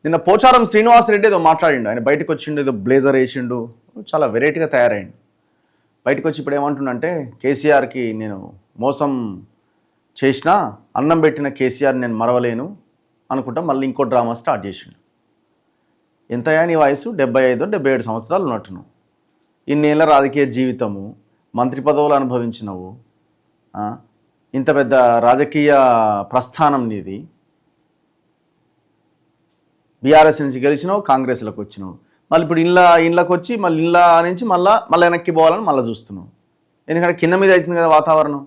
నిన్న పోచారం శ్రీనివాసరెడ్డి ఏదో మాట్లాడిండు. ఆయన బయటకు వచ్చిండు, ఏదో బ్లేజర్ వేసిండు, చాలా వెరైటీగా తయారైండు. బయటకు వచ్చి ఇప్పుడు ఏమంటుండంటే కేసీఆర్కి నేను మోసం చేసినా, అన్నం పెట్టిన కేసీఆర్ నేను మరవలేను అనుకుంటా మళ్ళీ ఇంకో డ్రామా స్టార్ట్ చేసిండు. ఎంతయా నీ వయసు? 75-77 సంవత్సరాలు ఉన్నట్టును. ఇన్నేళ్ళ రాజకీయ జీవితము, మంత్రి పదవులు అనుభవించినవు, ఇంత పెద్ద రాజకీయ ప్రస్థానం నీది. బీఆర్ఎస్ నుంచి గెలిచినావు, కాంగ్రెస్లోకి వచ్చినావు, మళ్ళీ ఇప్పుడు ఇళ్ళకి వచ్చి మళ్ళీ ఇళ్ళ నుంచి మళ్ళీ వెనక్కి పోవాలని మళ్ళీ చూస్తున్నావు. ఎందుకంటే కింద మీద అవుతుంది కదా వాతావరణం.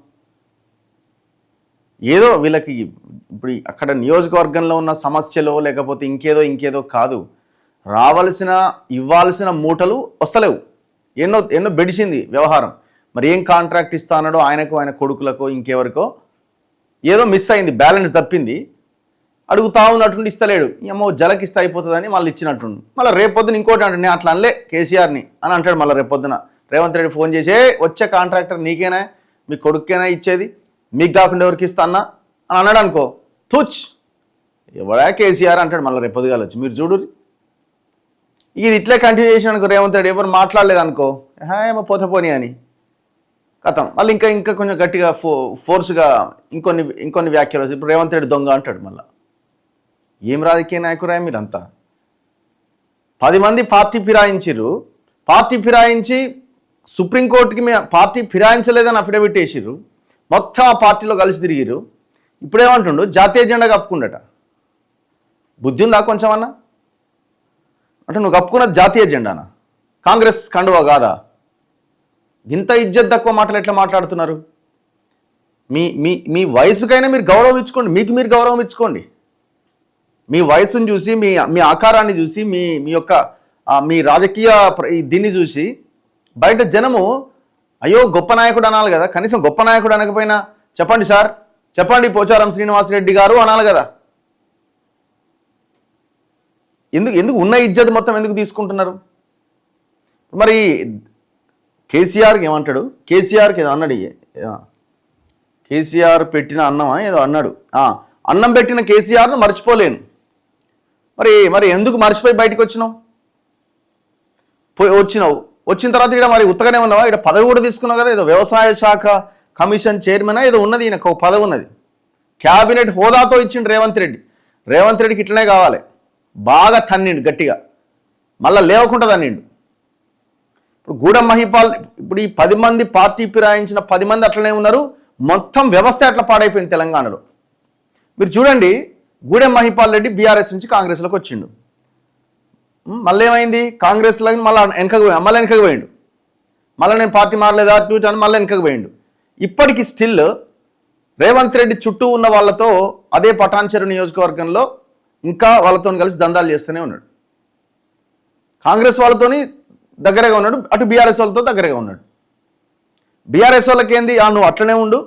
ఏదో వీళ్ళకి ఇప్పుడు అక్కడ నియోజకవర్గంలో ఉన్న సమస్యలో లేకపోతే ఇంకేదో కాదు, ఇవ్వాల్సిన మూటలు వస్తలేవు. ఎన్నో బెడిసింది వ్యవహారం. మరి ఏం కాంట్రాక్ట్ ఇస్తా అన్నాడో ఆయనకు, ఆయన కొడుకులకో ఇంకెవరికో ఏదో మిస్ అయింది, బ్యాలెన్స్ తప్పింది. అడుగుతా ఉన్నట్టుండి ఇస్తలేడు. ఏమో జలకిస్తే అయిపోతుందని మళ్ళీ ఇచ్చినట్టుండి. మళ్ళీ రేపొద్దున ఇంకోటి అంటే నేను అట్లా అనలే కేసీఆర్ని అని అంటాడు. మళ్ళీ రేపొద్దున రేవంత్ రెడ్డి ఫోన్ చేసి వచ్చే కాంట్రాక్టర్ నీకేనా, మీ కొడుకేనా ఇచ్చేది, మీకు కాకుండా ఎవరికి ఇస్తా అన్నా అని అన్నాడు అనుకో, తుచ్ ఎవడా కేసీఆర్ అంటాడు. మళ్ళీ రేపొద్దుగాలు వచ్చి మీరు చూడు. ఇది ఇట్లే కంటిన్యూ చేసిన అనుకో, రేవంత్ రెడ్డి ఎవరు మాట్లాడలేదు అనుకో, ఏమో పోనీ అని కథం. మళ్ళీ ఇంకా కొంచెం గట్టిగా ఫోర్స్గా ఇంకొన్ని వ్యాఖ్యలు. ఇప్పుడు రేవంత్ రెడ్డి దొంగ అంటాడు. మళ్ళీ ఏం రాజకీయ నాయకురా మీరంతా? 10 మంది పార్టీ ఫిరాయించారు. పార్టీ ఫిరాయించి సుప్రీంకోర్టుకి పార్టీ ఫిరాయించలేదని అఫిడవిట్ వేసిర్రు. మొత్తం ఆ పార్టీలో కలిసి తిరిగిరు. ఇప్పుడేమంటుండు జాతీయ జెండా కప్పుకుండట. బుద్ధి ఉందా కొంచెం అన్నా? అంటే నువ్వు కప్పుకున్నది జాతీయ జెండానా, కాంగ్రెస్ కండువా కాదా? ఇంత ఇజ్జత్ తక్కువ మాటలు ఎట్లా మాట్లాడుతున్నారు? మీ వయసుకైనా మీరు గౌరవం ఇచ్చుకోండి, మీకు మీరు గౌరవం ఇచ్చుకోండి. మీ వయసును చూసి, మీ ఆకారాన్ని చూసి, మీ యొక్క మీ రాజకీయ దీన్ని చూసి బయట జనము అయ్యో గొప్ప నాయకుడు అనాలి కదా. కనీసం గొప్ప నాయకుడు అనకపోయినా చెప్పండి సార్, చెప్పండి పోచారం శ్రీనివాసరెడ్డి గారు అనాలి కదా. ఎందుకు ఉన్న ఇజ్జత్ మొత్తం ఎందుకు తీసుకుంటున్నారు? మరి కేసీఆర్కి ఏమంటాడు? కేసీఆర్కి ఏదో అన్నాడు, కేసీఆర్ పెట్టిన అన్నమా ఏదో అన్నాడు. అన్నం పెట్టిన కేసీఆర్ను మర్చిపోలేను. మరి ఎందుకు మర్చిపోయి బయటకు వచ్చినావు? వచ్చిన తర్వాత ఇక్కడ మరి ఉత్తగానే ఉన్నావా? ఇక్కడ పదవి కూడా తీసుకున్నావు కదా, ఏదో వ్యవసాయ శాఖ కమిషన్ చైర్మన్ ఏదో ఉన్నది, ఈయనకు ఒక పదవి ఉన్నది. క్యాబినెట్ హోదాతో ఇచ్చిండు రేవంత్ రెడ్డి. రేవంత్ రెడ్డికి ఇట్లనే కావాలి. బాగా తన్నిండు గట్టిగా, మళ్ళీ లేవకుండా తన్నిండు. ఇప్పుడు గూడెం మహిపాల్, ఇప్పుడు ఈ 10 మంది పార్టీ ఫిరాయించిన 10 మంది అట్లనే ఉన్నారు. మొత్తం వ్యవస్థ అట్లా పాడైపోయింది తెలంగాణలో. మీరు చూడండి, గూడెం మహిపాల్ రెడ్డి బీఆర్ఎస్ నుంచి కాంగ్రెస్లోకి వచ్చిండు. మళ్ళీ ఏమైంది? కాంగ్రెస్లో మళ్ళీ వెనకకు పోయిండు. మళ్ళీ నేను పార్టీ మారలేదా ట్వీట్ అని మళ్ళీ వెనకకు పోయిండు. ఇప్పటికీ స్టిల్ రేవంత్ రెడ్డి చుట్టూ ఉన్న వాళ్ళతో అదే పటాన్చెరు నియోజకవర్గంలో ఇంకా వాళ్ళతో కలిసి దందాలు చేస్తూనే ఉన్నాడు. కాంగ్రెస్ వాళ్ళతోని దగ్గరగా ఉన్నాడు, అటు బీఆర్ఎస్ వాళ్ళతో దగ్గరగా ఉన్నాడు. బీఆర్ఎస్ వాళ్ళకి ఏంది, నువ్వు అట్లనే ఉండు,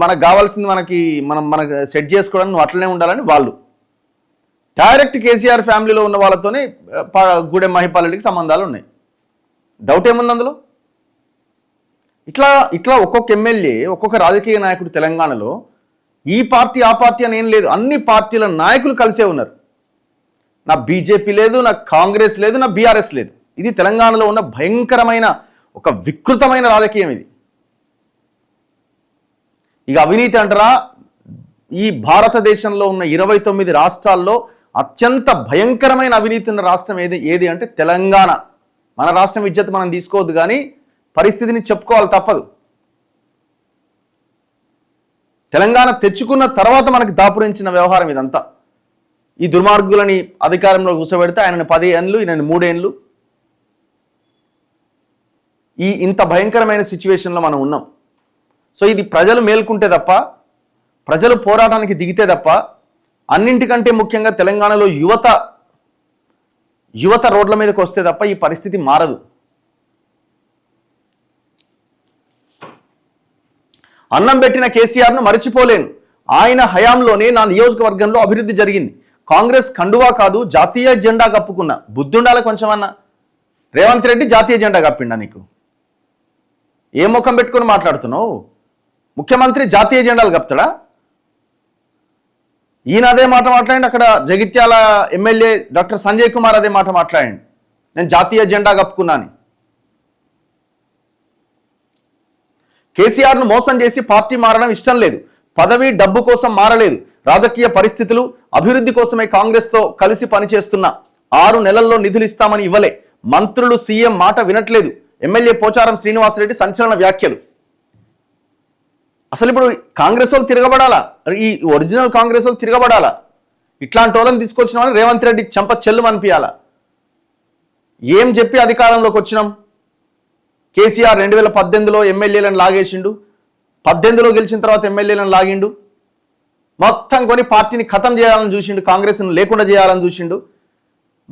మనకు కావాల్సింది మనకు సెట్ చేసుకోవడానికి నువ్వు అట్లనే ఉండాలని వాళ్ళు. డైరెక్ట్ కేసీఆర్ ఫ్యామిలీలో ఉన్న వాళ్ళతోనే గూడెం మహిపాల్ రెడ్డికి సంబంధాలు ఉన్నాయి. డౌట్ ఏముంది అందులో? ఇట్లా ఒక్కొక్క ఎమ్మెల్యే, ఒక్కొక్క రాజకీయ నాయకుడు తెలంగాణలో ఈ పార్టీ ఆ పార్టీ అని ఏం లేదు, అన్ని పార్టీల నాయకులు కలిసే ఉన్నారు. నా బీజేపీ లేదు, నా కాంగ్రెస్ లేదు, నా బీఆర్ఎస్ లేదు. ఇది తెలంగాణలో ఉన్న భయంకరమైన ఒక వికృతమైన రాజకీయం ఇది. ఇక అవినీతి అంటారా? ఈ భారతదేశంలో ఉన్న 29 రాష్ట్రాల్లో అత్యంత భయంకరమైన అవినీతి ఉన్న రాష్ట్రం ఏది అంటే తెలంగాణ. మన రాష్ట్రం ఇజ్జత్ మనం తీసుకోవద్దు, కానీ పరిస్థితిని చెప్పుకోవాలి తప్పదు. తెలంగాణ తెచ్చుకున్న తర్వాత మనకి దాపురించిన వ్యవహారం ఇదంతా. ఈ దుర్మార్గులని అధికారంలో కూర్చోబెడితే ఆయనను 10 ఏళ్ళు, ఈయన 3 ఏళ్ళు. ఇంత భయంకరమైన సిచ్యువేషన్లో మనం ఉన్నాం. సో ఇది ప్రజలు మేల్కుంటే తప్ప, ప్రజలు పోరాటానికి దిగితే తప్ప, అన్నింటికంటే ముఖ్యంగా తెలంగాణలో యువత రోడ్ల మీదకి వస్తే తప్ప ఈ పరిస్థితి మారదు. అన్నం పెట్టిన కేసీఆర్ను మరచిపోలేను. ఆయన హయాంలోనే నా నియోజకవర్గంలో అభివృద్ధి జరిగింది. కాంగ్రెస్ కండువా కాదు, జాతీయ జెండా కప్పుకున్న. బుద్ధుండాలి కొంచెం అన్న. రేవంత్ రెడ్డి జాతీయ జెండా కప్పిండా నీకు? ఏ ముఖం పెట్టుకుని మాట్లాడుతున్నావు? ముఖ్యమంత్రి జాతీయ జెండాలు కప్తాడా? ఈయన అదే మాట మాట్లాడండి, అక్కడ జగిత్యాల ఎమ్మెల్యే డాక్టర్ సంజయ్ కుమార్ అదే మాట మాట్లాడండి, నేను జాతీయ జెండా కప్పుకున్నాను. కేసీఆర్ను మోసం చేసి పార్టీ మారడం ఇష్టం లేదు, పదవి డబ్బు కోసం మారలేదు, రాజకీయ పరిస్థితులు అభివృద్ధి కోసమే కాంగ్రెస్తో కలిసి పనిచేస్తున్నా, 6 నెలల్లో నిధులు ఇస్తామని ఇవ్వలే, మంత్రులు సీఎం మాట వినట్లేదు, ఎమ్మెల్యే పోచారం శ్రీనివాసరెడ్డి సంచలన వ్యాఖ్యలు. అసలు ఇప్పుడు కాంగ్రెస్ వాళ్ళు తిరగబడాలా, ఈ ఒరిజినల్ కాంగ్రెస్ వాళ్ళు తిరగబడాలా? ఇట్లాంటి వాళ్ళని తీసుకొచ్చిన వాళ్ళు రేవంత్ రెడ్డి చెంప చెల్లు అనిపించాలా? ఏం చెప్పి అధికారంలోకి వచ్చినాం? కేసీఆర్ 2018లో ఎమ్మెల్యేలను లాగేసిండు, 18లో గెలిచిన తర్వాత ఎమ్మెల్యేలను లాగిండు, మొత్తం కొని పార్టీని ఖతం చేయాలని చూసిండు, కాంగ్రెస్ను లేకుండా చేయాలని చూసిండు.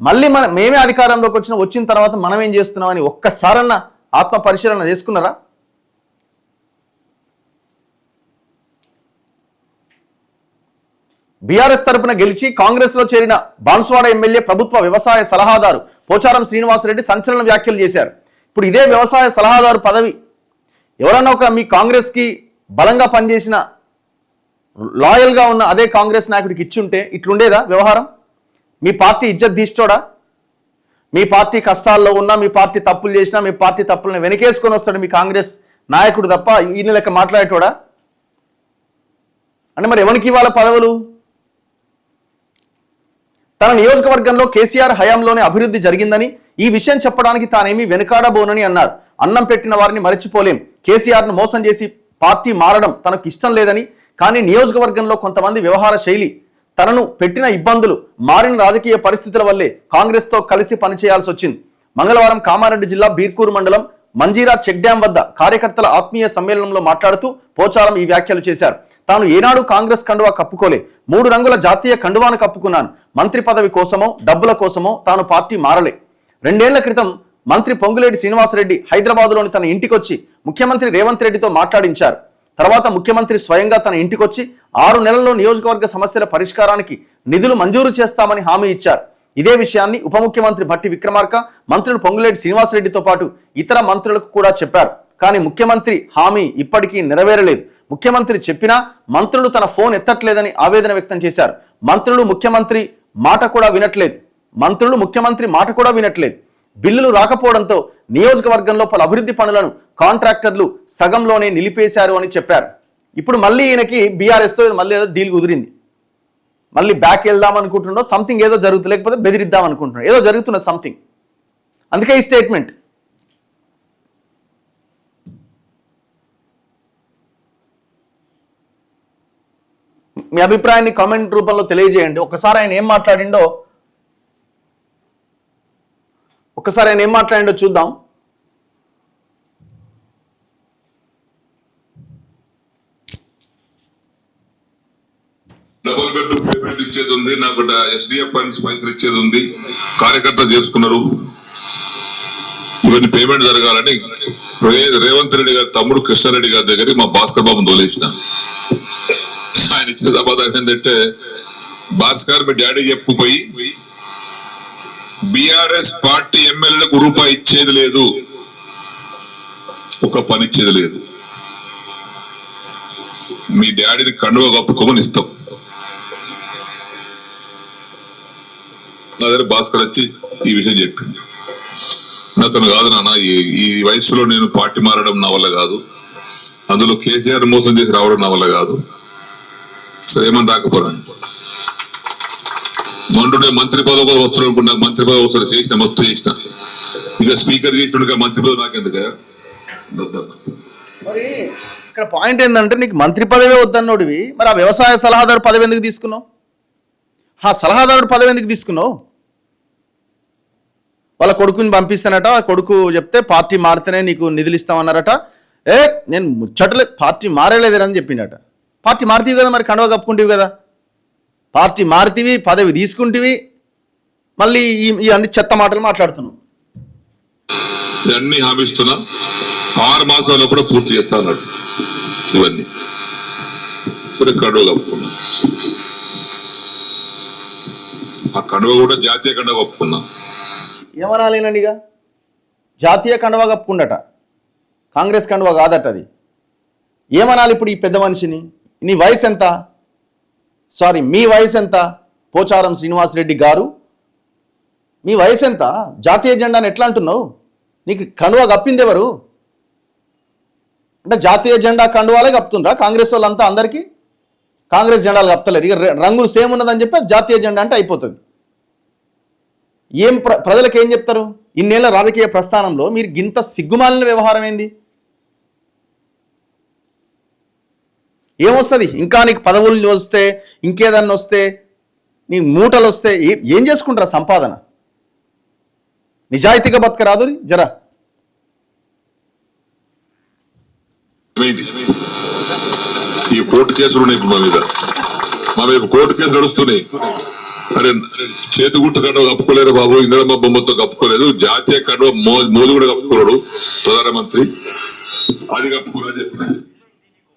మళ్ళీ మేమే అధికారంలోకి వచ్చిన తర్వాత మనం ఏం చేస్తున్నామని ఒక్కసారన్నా ఆత్మ పరిశీలన చేసుకున్నారా? బీఆర్ఎస్ తరపున గెలిచి కాంగ్రెస్ లో చేరిన బాన్స్వాడ ఎమ్మెల్యే ప్రభుత్వ వ్యవసాయ సలహాదారు పోచారం శ్రీనివాసరెడ్డి సంచలన వ్యాఖ్యలు చేశారు. ఇప్పుడు ఇదే వ్యవసాయ సలహాదారు పదవి ఎవరన్నా ఒక మీ కాంగ్రెస్ కి బలంగా పనిచేసిన లాయల్ గా ఉన్న అదే కాంగ్రెస్ నాయకుడికి ఇచ్చుంటే ఇట్లుండేదా వ్యవహారం? మీ పార్టీ ఇజ్జత్ తీస్తోడా? మీ పార్టీ కష్టాల్లో ఉన్నా, మీ పార్టీ తప్పులు చేసినా, మీ పార్టీ తప్పులను వెనకేసుకొని వస్తాడు మీ కాంగ్రెస్ నాయకుడు తప్ప ఈయన లెక్క మాట్లాడేటోడా? అంటే మరి ఎవరికి ఇవ్వాలి పదవులు? తన నియోజకవర్గంలో కేసీఆర్ హయాంలోనే అభివృద్ధి జరిగిందని, ఈ విషయం చెప్పడానికి తానేమీ వెనుకాడబోనని అన్నారు. అన్నం పెట్టిన వారిని మరచిపోలేం, కేసీఆర్ను మోసం చేసి పార్టీ మారడం తనకు ఇష్టం లేదని, కానీ నియోజకవర్గంలో కొంతమంది వ్యవహార శైలి, తనను పెట్టిన ఇబ్బందులు, మారిన రాజకీయ పరిస్థితుల వల్లే కాంగ్రెస్తో కలిసి పనిచేయాల్సి వచ్చింది. మంగళవారం కామారెడ్డి జిల్లా బీర్కూరు మండలం మంజీరా చెక్ డ్యాం వద్ద కార్యకర్తల ఆత్మీయ సమ్మేళనంలో మాట్లాడుతూ పోచారం ఈ వ్యాఖ్యలు చేశారు. తాను ఏనాడు కాంగ్రెస్ కండువా కప్పుకోలే, 3 రంగుల జాతీయ కండువాను కప్పుకున్నాను, మంత్రి పదవి కోసమో డబ్బుల కోసమో తాను పార్టీ మారలే. 2 ఏళ్ల క్రితం మంత్రి పొంగులేటి శ్రీనివాసరెడ్డి హైదరాబాద్లోని తన ఇంటికొచ్చి ముఖ్యమంత్రి రేవంత్ రెడ్డితో మాట్లాడించారు. తర్వాత ముఖ్యమంత్రి స్వయంగా తన ఇంటికొచ్చి 6 నెలల్లో నియోజకవర్గ సమస్యల పరిష్కారానికి నిధులు మంజూరు చేస్తామని హామీ ఇచ్చారు. ఇదే విషయాన్ని ఉప ముఖ్యమంత్రి భట్టి విక్రమార్క, మంత్రులు పొంగులేటి శ్రీనివాసరెడ్డితో పాటు ఇతర మంత్రులకు కూడా చెప్పారు. కానీ ముఖ్యమంత్రి హామీ ఇప్పటికీ నెరవేరలేదు. ముఖ్యమంత్రి చెప్పినా మంత్రులు తన ఫోన్ ఎత్తట్లేదని ఆవేదన వ్యక్తం చేశారు. మంత్రులు ముఖ్యమంత్రి మాట కూడా వినట్లేదు. బిల్లులు రాకపోవడంతో నియోజకవర్గంలో పలు అభివృద్ధి పనులను కాంట్రాక్టర్లు సగంలోనే నిలిపేశారు అని చెప్పారు. ఇప్పుడు మళ్ళీ ఈయనకి బీఆర్ఎస్తో మళ్ళీ ఏదో డీల్ కుదిరింది, మళ్ళీ బ్యాక్ వెళ్దాం అనుకుంటున్నాడో, సంథింగ్ ఏదో జరుగుతుంది, లేకపోతే బెదిరిద్దాం అనుకుంటున్నాడు, ఏదో జరుగుతున్న సంథింగ్, అందుకే ఈ స్టేట్మెంట్. మీ అభిప్రాయాన్ని కామెంట్ రూపంలో తెలియజేయండి. ఒకసారి ఆయన ఏం మాట్లాడిండో చూద్దాం. డబుల్ బెడ్రూమ్ పేమెంట్ ఇచ్చేది ఉంది, నాకు ఎస్డిఎఫ్ ఫండ్స్ పైసలు ఇచ్చేది ఉంది, కార్యకర్తలు చేసుకున్నారు. ఇవన్నీ పేమెంట్ జరగాలని రేవంత్ రెడ్డి గారి తమ్ముడు కృష్ణారెడ్డి గారి దగ్గర మా భాస్కర్ బాబుని తోలేసిన. ఆయన ఇచ్చిన సమాధానం ఏంటంటే, భాస్కర్ మీ డాడీ చెప్పుపోయి బీఆర్ఎస్ పార్టీ ఎమ్మెల్యేలకు రూపాయి ఇచ్చేది లేదు, ఒక పని ఇచ్చేది లేదు, మీ డాడీని కండువ కప్పుకోమని ఇస్తాం. అదే భాస్కర్ వచ్చి ఈ విషయం చెప్పింది. అతను కాదు నాన్న, ఈ వయసులో నేను పార్టీ మారడం నా వల్ల కాదు, అందులో కేసీఆర్ మోసం చేసి రావడం నా వల్ల కాదు, సరే ఏమని రాకపోరాను మంటుండే మంత్రి పదవి కూడా వస్తున్నాడు, నాకు మంత్రి పదవి వస్తుంది, చేసిన మస్తు చేసిన, ఇక స్పీకర్ చేసినట్టుగా మంత్రి పదవి నాకెందుకు? మరి ఇక్కడ పాయింట్ ఏంటంటే, నీకు మంత్రి పదవే వద్దన్నోడివి, మరి ఆ వ్యవసాయ సలహాదారు పదవి ఎందుకు తీసుకున్నావు? ఆ సలహాదారుడు పదవి ఎందుకు తీసుకున్నావు? వాళ్ళ కొడుకుని పంపిస్తానట, కొడుకు చెప్తే పార్టీ మారితేనే నీకు నిధులు ఇస్తామన్నారట. నేను ముచ్చటలే, పార్టీ మారేలేదని చెప్పిండట. పార్టీ మారుతీవి కదా, మరి కండువ కప్పుకుంటేవి కదా, పార్టీ మారుతీవి, పదవి తీసుకుంటేవి, మళ్ళీ ఈ అన్ని చెత్త మాటలు మాట్లాడుతున్నావు. ఇవన్నీ హామీస్తున్నా, 6 మాసాల్లో కూడా పూర్తి చేస్తా అన్నాడు. ఇవన్నీ కండువ కప్పుకున్నా, ఆ కండువ కూడా జాతీయ కండువ కప్పుకున్నా. ఏమనాలేనండిగా, జాతీయ కండువ కప్పుకుండట, కాంగ్రెస్ కండువ కాదట అది. ఏమనాలి ఇప్పుడు ఈ పెద్ద మనిషిని? నీ వయసు ఎంత? సారీ, మీ వయసు ఎంత? పోచారం శ్రీనివాసరెడ్డి గారు, మీ వయసు ఎంత? జాతీయ జెండాను ఎట్లా అంటున్నావు? నీకు కండువా కప్పింది ఎవరు? అంటే జాతీయ జెండా కండువాలే కప్పుతుండ్రా కాంగ్రెస్ వాళ్ళంతా? అందరికీ కాంగ్రెస్ జెండాలు కప్తలేరు, ఇక రంగులు సేమ్ ఉన్నదని చెప్పి జాతీయ జెండా అంటే అయిపోతుంది. ఏం ప్రజలకు ఏం చెప్తారు? ఇన్నేళ్ల రాజకీయ ప్రస్థానంలో మీరు గింత సిగ్గుమాలిన వ్యవహారం ఏంది? ఏమొస్తుంది? ఇంకా నీకు పదవులు వస్తే, ఇంకేదన్నా వస్తే, నీ మూటలు వస్తే ఏం చేసుకుంటారా సంపాదన? నిజాయితీగా బతకరాదు జరా. ఈ కోర్టు కేసులు ఉన్నాయి ఇప్పుడు మా మీద కోర్టు కేసులు నడుస్తున్నాయి. అరే చేతి గుట్టు కండువ కప్పుకోలేరు బాబు, ఇందిరమ్మ బొమ్మతో కప్పుకోలేదు, జాతీయ కండువ మోదీ కూడా కప్పుకోలేడు ప్రధానమంత్రి, అది కప్పుకోలేదు చెప్పిన.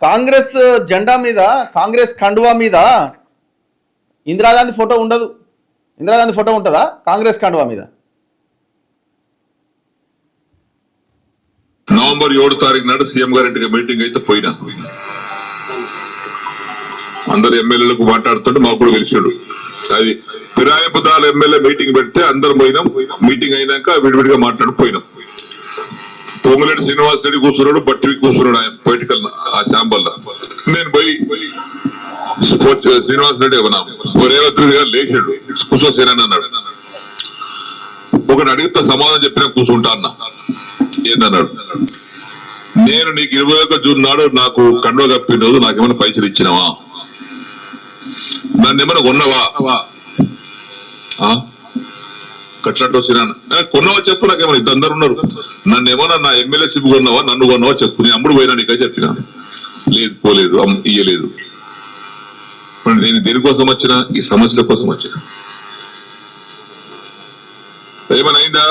కాంగ్రెస్ జెండా మీద, కాంగ్రెస్ కండువా మీద ఇందిరాగాంధీ ఫోటో ఉండదు. ఇందిరాగాంధీ ఫోటో ఉంటుందా కాంగ్రెస్ కండువా మీద? నవంబర్ 7 తారీఖు నాడు సీఎం గారింటికి మీటింగ్ అయితే పోయినా, అందరు ఎమ్మెల్యేలకు మాట్లాడుతుంటే మాకు కూడా గెలిచాడు. అది ఫిరాయింపుదారుల ఎమ్మెల్యే మీటింగ్ పెడితే అందరు పోయినాం. మీటింగ్ అయినాక విడివిడిగా మాట్లాడిపోయినాం. పొంగులేటి శ్రీనివాసరెడ్డి కూర్చున్నాడు, బట్టి కూర్చున్నాడు ఆయన పొలిటికల్ ఆ ఛాంబర్లో. నేను పోయి శ్రీనివాసరెడ్డి రేవంత్ రెడ్డి గారు లేచాడు, కూర్చోసేనని అన్నాడు. ఒకటి అడిగితే సమాధానం చెప్పినా కూర్చుంటా అన్నా. ఏందన్నాడు? నేను నీకు 21 జూన్ నాడు నాకు కండువ కప్పిన రోజు నాకేమైనా పైసలు ఇచ్చినావా? నన్ను ఏమైనా కొన్నావా? కట్లట్టు వచ్చినా కొన్నావా చెప్పు, నాకేమైనా ఇద్దరు అందరు ఉన్నారు, నన్ను ఏమన్నా నా ఎమ్మెల్యే సిబ్ కొన్నావా, నన్ను కొన్నావా చెప్పు, నేను అమ్ముడు పోయినా నీకే చెప్పినా. లేదు పోలేదు, ఇయ్యలేదు. దేనికోసం వచ్చిన? ఈ సమస్యల కోసం వచ్చిన. ఏమైనా అయిందా?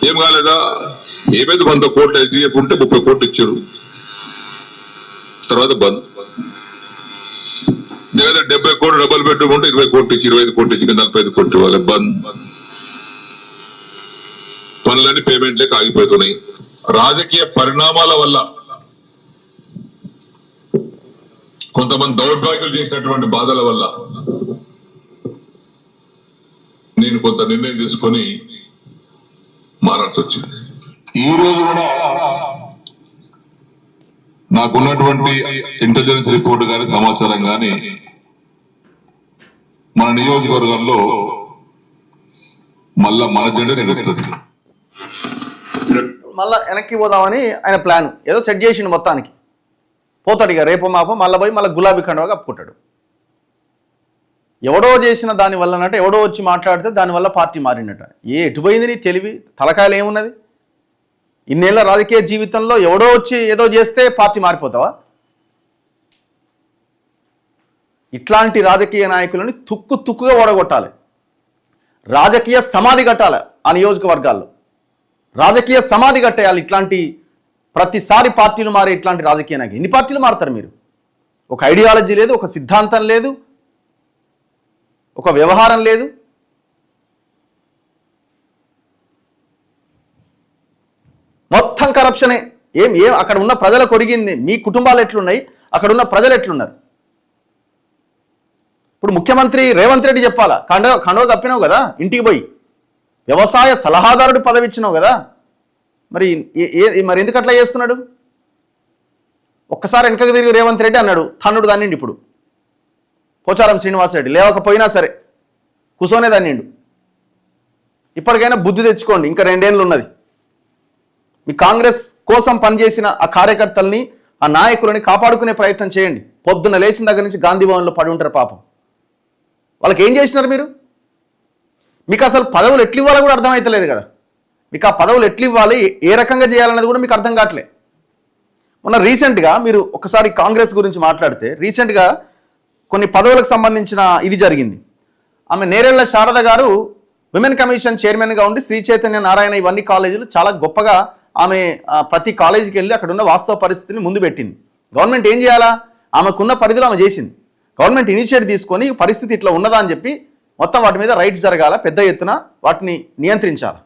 ఏం కాలేదా? ఏమైంది? 100 కోట్లు HDF ఉంటే 30 కోట్లు ఇచ్చారు, తర్వాత బంద్. లేదా 70 కోట్లు డబుల్ బెడ్రూమ్ ఉంటే 20 కోట్లు ఇచ్చి, 25 కోట్లు ఇచ్చి, 45 కోట్లు ఇవ్వాలి, బంద్. పనులన్నీ పేమెంట్ లేక ఆగిపోతున్నాయి. రాజకీయ పరిణామాల వల్ల కొంతమంది దౌర్భాగ్యులు చేసినటువంటి బాధల వల్ల నేను కొంత నిర్ణయం తీసుకొని మారాల్సి వచ్చింది. ఈ రోజు కూడా నాకున్నటువంటి ఇంటెలిజెన్స్ రిపోర్ట్ కానీ, సమాచారం కానీ, మన నియోజకవర్గంలో మళ్ళా మన జెండా నిలుపుతుంది. మళ్ళా వెనక్కి పోదామని ఆయన ప్లాన్ ఏదో సెట్ చేసిండు. మొత్తానికి పోతాడు ఇక రేపు మాపో, మళ్ళీ పోయి మళ్ళీ గులాబీ కండువా కప్పుకుంటాడు. ఎవడో చేసిన దాని వల్లనంటే, ఎవడో వచ్చి మాట్లాడితే దానివల్ల పార్టీ మారినట్ట. ఎటుపోయింది నీ తెలివి? తలకాయలు ఏమున్నది? ఇన్నేళ్ల రాజకీయ జీవితంలో ఎవడో వచ్చి ఏదో చేస్తే పార్టీ మారిపోతావా? ఇట్లాంటి రాజకీయ నాయకులని తుక్కుగా ఓడగొట్టాలి. రాజకీయ సమాధి కట్టాలి ఆ నియోజకవర్గాల్లో. రాజకీయ సమాధి కట్టేయాలి ఇట్లాంటి ప్రతిసారి పార్టీలు మారే ఇట్లాంటి రాజకీయ నాయకులు. ఎన్ని పార్టీలు మారుతారు మీరు? ఒక ఐడియాలజీ లేదు, ఒక సిద్ధాంతం లేదు, ఒక వ్యవహారం లేదు. మొత్తం కరప్షనే. ఏం అక్కడ ఉన్న ప్రజలకు ఒరిగింది? మీ కుటుంబాలు ఎట్లున్నాయి, అక్కడ ఉన్న ప్రజలు ఎట్లున్నారు? ఇప్పుడు ముఖ్యమంత్రి రేవంత్ రెడ్డి చెప్పాలా? కండువ కప్పినావు కదా ఇంటికి పోయి, వ్యవసాయ సలహాదారుడు పదవి ఇచ్చినావు కదా, మరి ఎందుకు అట్లా చేస్తున్నాడు? ఒక్కసారి వెనకకు తిరిగి రేవంత్ రెడ్డి అన్నాడు, తన్నుడు దాన్నిండి. ఇప్పుడు పోచారం శ్రీనివాసరెడ్డి లేవకపోయినా సరే కూర్చొనే దాన్నిండు. ఇప్పటికైనా బుద్ధి తెచ్చుకోండి, ఇంకా 2 ఏళ్ళు ఉన్నది. మీ కాంగ్రెస్ కోసం పనిచేసిన ఆ కార్యకర్తల్ని, ఆ నాయకులని కాపాడుకునే ప్రయత్నం చేయండి. పొద్దున్న లేచిన దగ్గర నుంచి గాంధీ భవన్లో పడి ఉంటారు పాపం. వాళ్ళకి ఏం చేసినారు మీరు? మీకు అసలు పదవులు ఎట్లు ఇవ్వాలో కూడా అర్థమవుతలేదు కదా. మీకు ఆ పదవులు ఎట్లు ఇవ్వాలి, ఏ రకంగా చేయాలన్నది కూడా మీకు అర్థం కావట్లే. మొన్న రీసెంట్గా మీరు ఒకసారి కాంగ్రెస్ గురించి మాట్లాడితే, రీసెంట్గా కొన్ని పదవులకు సంబంధించిన ఇది జరిగింది. ఆమె నేరెళ్ల శారద గారు విమెన్ కమిషన్ చైర్మన్గా ఉండి శ్రీ చైతన్య నారాయణ ఇవన్నీ కాలేజీలు చాలా గొప్పగా ఆమె ప్రతి కాలేజీకి వెళ్ళి అక్కడ ఉన్న వాస్తవ పరిస్థితిని ముందు పెట్టింది. గవర్నమెంట్ ఏం చేయాలా? ఆమెకున్న పరిధిలో ఆమె చేసింది. గవర్నమెంట్ ఇనిషియేటివ్ తీసుకొని పరిస్థితి ఇట్లా ఉన్నదా అని చెప్పి మొత్తం వాటి మీద రైట్స్ జరగాల, పెద్ద ఎత్తున వాటిని నియంత్రించాలి.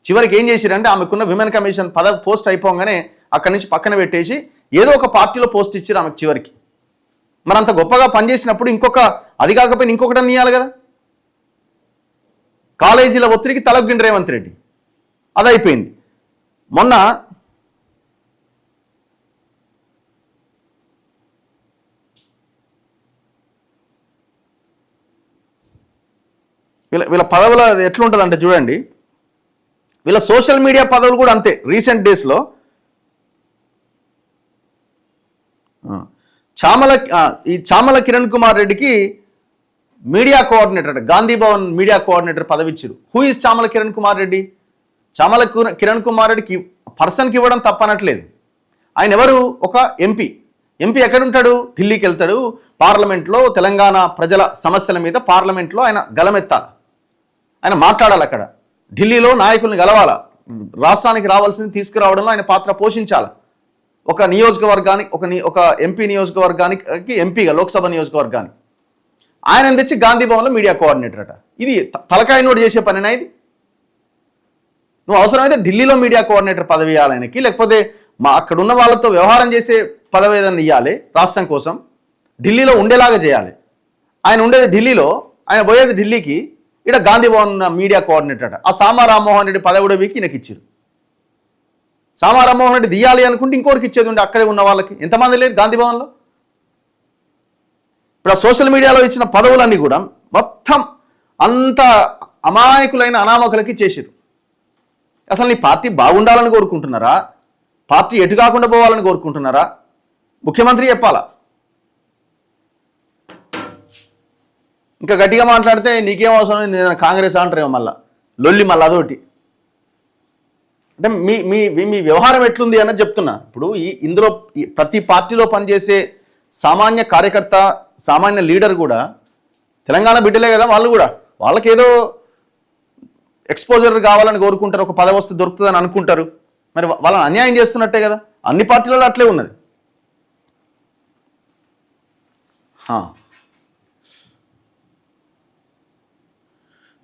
చివరికి ఏం చేసిరంటే ఆమెకున్న విమెన్ కమిషన్ పోస్ట్ అయిపోగానే అక్కడి నుంచి పక్కన పెట్టేసి ఏదో ఒక పార్టీలో పోస్ట్ ఇచ్చారు ఆమెకు చివరికి. మరి అంత గొప్పగా పనిచేసినప్పుడు ఇంకొక అది కాకపోయినా ఇంకొకటి ఇవ్వాలి కదా. కాలేజీల ఒత్తిడికి తలొగ్గిండు రేవంత్ రెడ్డి, అది అయిపోయింది. మొన్న వీళ్ళ పదవుల ఎట్లుంటుందంటే చూడండి, వీళ్ళ సోషల్ మీడియా పదవులు కూడా అంతే. రీసెంట్ డేస్లో చామల కిరణ్ కుమార్ రెడ్డికి media coordinator, Gandhi Bhavan media coordinator పదవి ఇచ్చారు. Who is Chamala Kiran Kumar Reddy? చామల కిరణ్ కుమార్ రెడ్డికి పర్సన్కి ఇవ్వడం తప్పనట్లేదు. ఆయన ఎవరు? ఒక ఎంపీ. ఎంపీ ఎక్కడుంటాడు? ఢిల్లీకి వెళ్తాడు. పార్లమెంట్లో తెలంగాణ ప్రజల సమస్యల మీద పార్లమెంట్లో ఆయన గలమెత్తాలి, ఆయన మాట్లాడాలి. అక్కడ ఢిల్లీలో నాయకుల్ని గలవాల, రాష్ట్రానికి రావాల్సింది తీసుకురావడంలో ఆయన పాత్ర పోషించాలి. ఒక నియోజకవర్గానికి ఒక ఎంపీ నియోజకవర్గానికి ఎంపీగా, లోక్సభ నియోజకవర్గానికి ఆయన తెచ్చి గాంధీ భవన్లో మీడియా కోఆర్డినేటర్ అట. ఇది తలకాయ నోటు చేసే పనినా ఇది? నువ్వు అవసరమైతే ఢిల్లీలో మీడియా కోఆర్డినేటర్ పదవి ఇవ్వాలి ఆయనకి, లేకపోతే అక్కడ ఉన్న వాళ్ళతో వ్యవహారం చేసే పదవి ఏదైనా ఇవ్వాలి రాష్ట్రం కోసం, ఢిల్లీలో ఉండేలాగా చేయాలి. ఆయన ఉండేది ఢిల్లీలో, ఆయన పోయేది ఢిల్లీకి. ఇక్కడ గాంధీ భవన్ మీడియా కోఆర్డినేటర్ అట. ఆ సామా రామ్మోహన్ రెడ్డి పదవి కూడా వీకి ఈయనకి ఇచ్చారు. సామా రామ్మోహన్ రెడ్డి తీయాలి అనుకుంటే ఇంకోరికి ఇచ్చేది ఉండే అక్కడే ఉన్న వాళ్ళకి. ఎంతమంది లేరు గాంధీ భవన్లో? ఇప్పుడు ఆ సోషల్ మీడియాలో ఇచ్చిన పదవులన్నీ కూడా మొత్తం అంత అమాయకులైన అనామకులకి చేసారు. అసలు నీ పార్టీ బాగుండాలని కోరుకుంటున్నారా? పార్టీ ఎటు కాకుండా పోవాలని కోరుకుంటున్నారా? ముఖ్యమంత్రి చెప్పాలా. ఇంకా గట్టిగా మాట్లాడితే నీకేం అవసరం, నేను కాంగ్రెస్ అంటారేమో మళ్ళా లొల్లి, మళ్ళీ అదొకటి. అంటే మీ మీ మీ వ్యవహారం ఎట్లుంది అన్నది చెప్తున్నా. ఇప్పుడు ఇందులో ప్రతి పార్టీలో పనిచేసే సామాన్య కార్యకర్త, సామాన్య లీడర్ కూడా తెలంగాణ బిడ్డలే కదా. వాళ్ళు కూడా వాళ్ళకేదో ఎక్స్పోజర్ కావాలని కోరుకుంటారు, ఒక పదవి వస్తే దొరుకుతుందని అనుకుంటారు. మరి వాళ్ళని అన్యాయం చేస్తున్నట్టే కదా. అన్ని పార్టీలలో అట్లే ఉన్నది.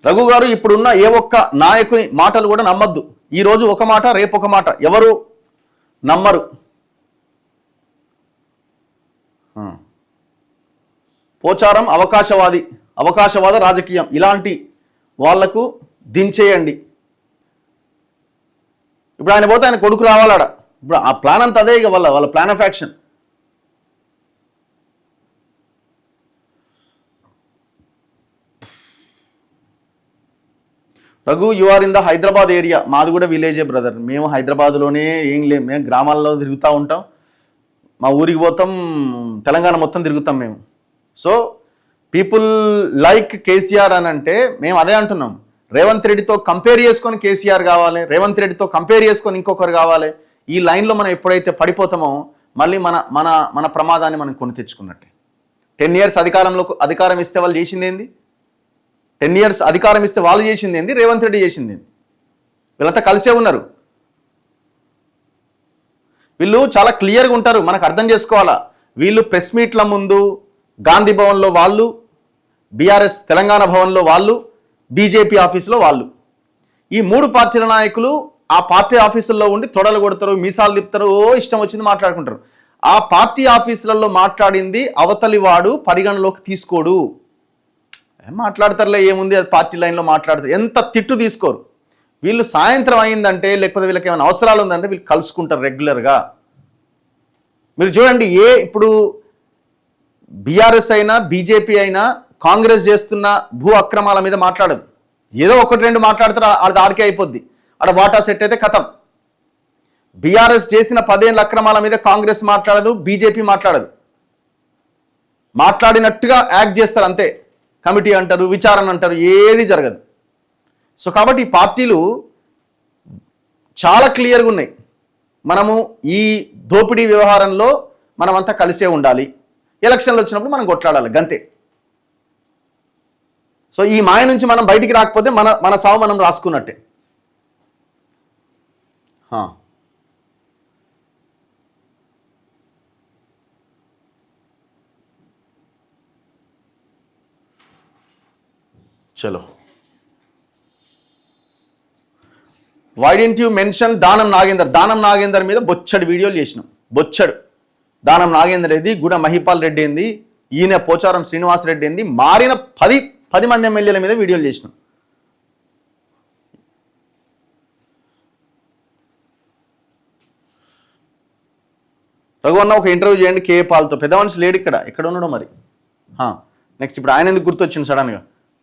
రఘు గారు, ఇప్పుడున్న ఏ ఒక్క నాయకుని మాటలు కూడా నమ్మద్దు. ఈరోజు ఒక మాట, రేపు ఒక మాట, ఎవరు నమ్మరు. పోచారం అవకాశవాద రాజకీయం, ఇలాంటి వాళ్లకు దించేయండి. ఇప్పుడు ఆయన పోతే ఆయన కొడుకు రావాలాడ. ఇప్పుడు ఆ ప్లాన్ అంతా అదే, ఇక వాళ్ళ plan of action. Raghu, you are in the Hyderabad area. మాది కూడా విలేజే బ్రదర్. మేము హైదరాబాద్లోనే ఏం లేము, మేము గ్రామాల్లో తిరుగుతూ ఉంటాం. మా ఊరికి పోతాం, తెలంగాణ మొత్తం తిరుగుతాం మేము. సో పీపుల్ లైక్ కేసీఆర్ అని అంటే మేము అదే అంటున్నాం. రేవంత్ రెడ్డితో కంపేర్ చేసుకొని కేసీఆర్ కావాలి, రేవంత్ రెడ్డితో కంపేర్ చేసుకొని ఇంకొకరు కావాలి. ఈ లైన్లో మనం ఎప్పుడైతే పడిపోతామో మళ్ళీ మన మన మన ప్రమాదాన్ని మనం కొని తెచ్చుకున్నట్టే. 10 years అధికారం ఇస్తే వాళ్ళు చేసింది ఏంది? 10 years అధికారం ఇస్తే వాళ్ళు చేసింది ఏంది? రేవంత్ రెడ్డి చేసింది ఏంది? వీళ్ళంతా కలిసే ఉన్నారు. వీళ్ళు చాలా క్లియర్గా ఉంటారు, మనకు అర్థం చేసుకోవాలా. వీళ్ళు ప్రెస్ మీట్ల ముందు గాంధీ భవన్లో వాళ్ళు, బీఆర్ఎస్ తెలంగాణ భవన్లో వాళ్ళు, బీజేపీ ఆఫీసులో వాళ్ళు, ఈ 3 పార్టీల నాయకులు ఆ పార్టీ ఆఫీసుల్లో ఉండి తొడలు కొడతారు, మీసాలు తిప్పుతారు, ఇష్టం వచ్చింది మాట్లాడుకుంటారు. ఆ పార్టీ ఆఫీసులలో మాట్లాడింది అవతలి వాడు పరిగణలోకి తీసుకోడు. మాట్లాడతారులే, ఏముంది, అది పార్టీ లైన్లో మాట్లాడతారు, ఎంత తిట్టు తీసుకోరు. వీళ్ళు సాయంత్రం అయిందంటే, లేకపోతే వీళ్ళకి ఏమైనా అవసరాలు ఉందంటే వీళ్ళు కలుసుకుంటారు రెగ్యులర్గా. మీరు చూడండి, ఇప్పుడు బీఆర్ఎస్ అయినా బీజేపీ అయినా కాంగ్రెస్ చేస్తున్న భూ అక్రమాల మీద మాట్లాడదు. ఏదో 1-2 మాట్లాడతారు, అది ఆడికే అయిపోద్ది. ఆడ వాటా సెట్ అయితే కథం. బీఆర్ఎస్ చేసిన 10 ఏళ్ళ అక్రమాల మీద కాంగ్రెస్ మాట్లాడదు, బీజేపీ మాట్లాడదు. మాట్లాడినట్టుగా యాక్ట్ చేస్తారు అంతే. కమిటీ అంటారు, విచారణ అంటారు, ఏది జరగదు. సో కాబట్టి ఈ పార్టీలు చాలా క్లియర్గా ఉన్నాయి. మనము ఈ దోపిడీ వ్యవహారంలో మనమంతా కలిసే ఉండాలి, ఎలక్షన్లు వచ్చినప్పుడు మనం కొట్లాడాలి, గంతే. సో ఈ మాయ నుంచి మనం బయటికి రాకపోతే మన సావు మనం రాసుకున్నట్టే. చలో, why didn't you mention Danam Nagender మీద బొచ్చడు వీడియోలు చేసినాం. బొచ్చడు. దానం నాగేందర్ ఏది, గుడ మహిపాల్ రెడ్డి ఏంది, ఈయన పోచారం శ్రీనివాసరెడ్డి ఏంది మారిన 10 మంది ఎమ్మెల్యేల మీద వీడియోలు చేసినాం. రఘువన్న ఒక ఇంటర్వ్యూ చేయండి కేఏ పాల్తో. పెద్ద మనిషి లేడు ఇక్కడ, ఎక్కడ ఉన్నాడో మరి. నెక్స్ట్ ఇప్పుడు ఆయన ఎందుకు గుర్తొచ్చింది సడన్గా?